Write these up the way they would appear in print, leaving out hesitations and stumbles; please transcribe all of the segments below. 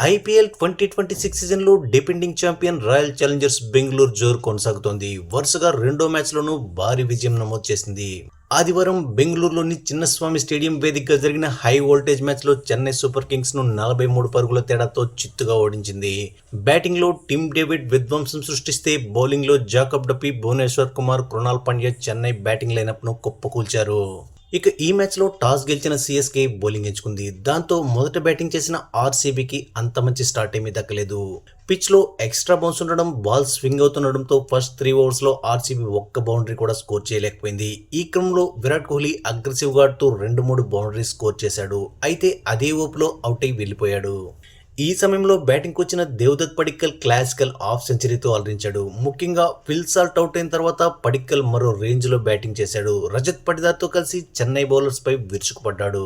IPL 2026 సీజన్లో defending champion royal Challengers Bengaluru జోరు కొనసాగుతోంది. వరుసగా రెండో మ్యాచ్లోనూ భారీ విజయం నమోదు చేసింది. ఆదివారం బెంగళూరులోని చిన్నస్వామి స్టేడియం వేదికగా జరిగిన హై వోల్టేజ్ మ్యాచ్లో చెన్నై సూపర్ కింగ్స్ ను 43 పరుగుల తేడాతో చిత్తుగా ఓడించింది. బ్యాటింగ్లో టిమ్ డేవిడ్ విధ్వంసం సృష్టిస్తే బౌలింగ్లో జాకబ్ డపీ, భువనేశ్వర్ కుమార్, కృణాల్ పాండ్యా చెన్నై బ్యాటింగ్ లైనప్ను కుప్పకూల్చారు. ఇక ఈ మ్యాచ్లో టాస్ గెలిచిన సిఎస్కే బౌలింగ్ ఎంచుకుంది. దాంతో మొదట బ్యాటింగ్ చేసిన ఆర్సీబీకి అంత మంచి స్టార్ట్ ఏమీ దక్కలేదు. పిచ్లో ఎక్స్ట్రా బౌన్స్ ఉండడం, బాల్ స్వింగ్ అవుతుండడంతో ఫస్ట్ 3 ఓవర్స్లో ఆర్సీబీ ఒక్క బౌండరీ కూడా స్కోర్ చేయలేకపోయింది. ఈ క్రమంలో విరాట్ కోహ్లీ అగ్రెసివ్గా ఆడుతూ 2-3 బౌండరీస్ స్కోర్ చేశాడు. అయితే అదే ఓపులో అవుట్ అయి వెళ్లిపోయాడు. ఈ సమయంలో బ్యాటింగ్ వచ్చిన దేవదత్ పడిక్కల్ క్లాసికల్ హాఫ్ సెంచరీతో అలరించాడు. ముఖ్యంగా ఫిల్ సాల్ట్ అవుట్ అయిన తర్వాత పడిక్కల్ మరో రేంజ్ లో బ్యాటింగ్ చేశాడు. రజత్ పటిదార్తో కలిసి చెన్నై బౌలర్స్ పై విరుచుకుపడ్డాడు.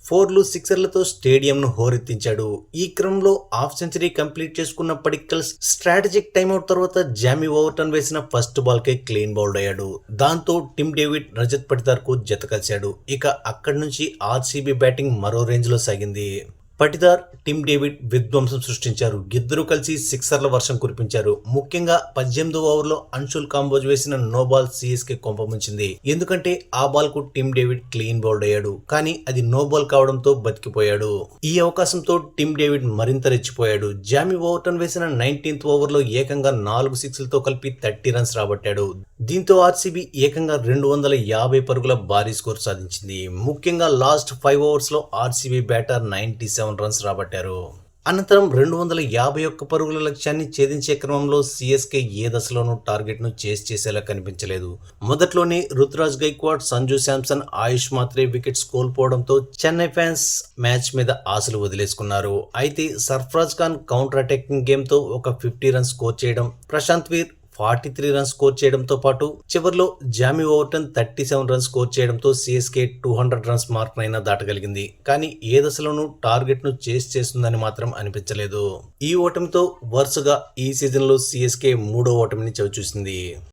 4లు, 6లతో స్టేడియంను హోరెత్తించాడు. ఈ క్రమంలో హాఫ్ సెంచరీ కంప్లీట్ చేసుకున్న పడిక్కల్ స్ట్రాటజిక్ టైమ్అవుట్ తర్వాత జామీ ఓవర్టర్న్ వేసిన ఫస్ట్ బాల్ కే క్లీన్ బౌల్డ్ అయ్యాడు. దాంతో టిమ్ డేవిడ్ రజత్ పటిదార్ కు జత కలిశాడు. ఇక అక్కడి నుంచి ఆర్సీబీ బ్యాటింగ్ మరో రేంజ్ లో సాగింది. పటిదార్, టిమ్ డేవిడ్ విధ్వంసం సృష్టించారు. ఇద్దరూ కలిసి సిక్సర్ల వర్షం కురిపించారు. ముఖ్యంగా 18వ ఓవర్లో అన్షుల్ కాంబోజ్ వేసిన నో బాల్ సిఎస్కే కొంపముంచింది. ఎందుకంటే ఆ బాల్ కు టిమ్ డేవిడ్ క్లీన్ బౌల్డ్ అయ్యాడు. కానీ అది నో బాల్ కావడంతో బతికిపోయాడు. ఈ అవకాశంతో టిమ్ డేవిడ్ మరింత రెచ్చిపోయాడు. జామీ ఓవర్టన్ వేసిన 19th ఓవర్లో ఏకంగా 4 సిక్స్లతో కలిపి 30 రన్స్ రాబట్టాడు. దీంతో ఆర్సీబీ ఏకంగా 250 పరుగుల భారీ స్కోర్ సాధించింది. ముఖ్యంగా లాస్ట్ 5 ఓవర్స్లో ఆర్సీబీ బ్యాటర్ 97 రన్స్ రాబట్టారు. అనంతరం 251 పరుగుల లక్ష్యాన్ని ఛేదించే క్రమంలో సిఎస్కే ఏ దశలోనూ టార్గెట్ను చేసేలా కనిపించలేదు. మొదట్లోనే రుతురాజ్ గైక్వాడ్, సంజు శాంసన్, ఆయుష్ మాత్రే వికెట్స్ కోల్పోవడంతో చెన్నై ఫ్యాన్స్ మ్యాచ్ మీద ఆశలు వదిలేసుకున్నారు. అయితే సర్ఫరాజ్ ఖాన్ కౌంటర్ అటాకింగ్ గేమ్తో ఒక 50 రన్స్ స్కోర్ చేయడం, ప్రశాంత్ వీర్ 43 రన్స్ స్కోర్ చేయడంతో పాటు చివర్లో జామీ ఓవర్టన్ 37 రన్స్ స్కోర్ చేయడంతో సిఎస్కే 200 రన్స్ మార్క్ అయినా దాటగలిగింది. కానీ ఏ దశలోనూ టార్గెట్ ను చేస్తుందని మాత్రం అనిపించలేదు. ఈ ఓటమితో వరుసగా ఈ సీజన్ లో సిఎస్కే 3వ ఓటమిని చవిచూసింది.